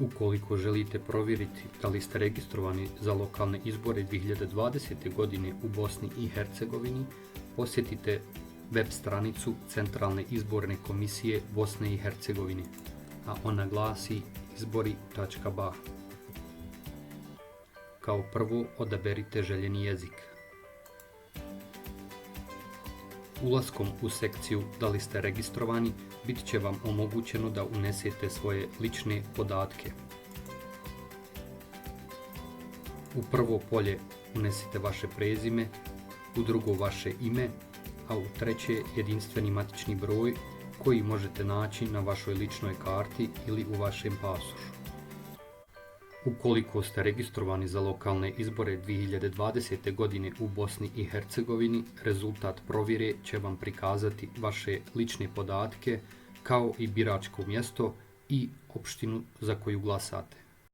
Ukoliko želite provjeriti da li ste registrovani za lokalne izbore 2020. godine u Bosni i Hercegovini, posjetite web stranicu Centralne izborne komisije Bosne i Hercegovine, a ona glasi izbori.ba. Kao prvo odaberite željeni jezik. Ulaskom u sekciju da li ste registrovani, bit će vam omogućeno da unesete svoje lične podatke. U prvo polje unesite vaše prezime, u drugo vaše ime, a u treće jedinstveni matični broj koji možete naći na vašoj ličnoj karti ili u vašem pasošu. Ukoliko ste registrovani za lokalne izbore 2020. godine u Bosni i Hercegovini, rezultat provjere će vam prikazati vaše lične podatke kao i biračko mjesto i opštinu za koju glasate.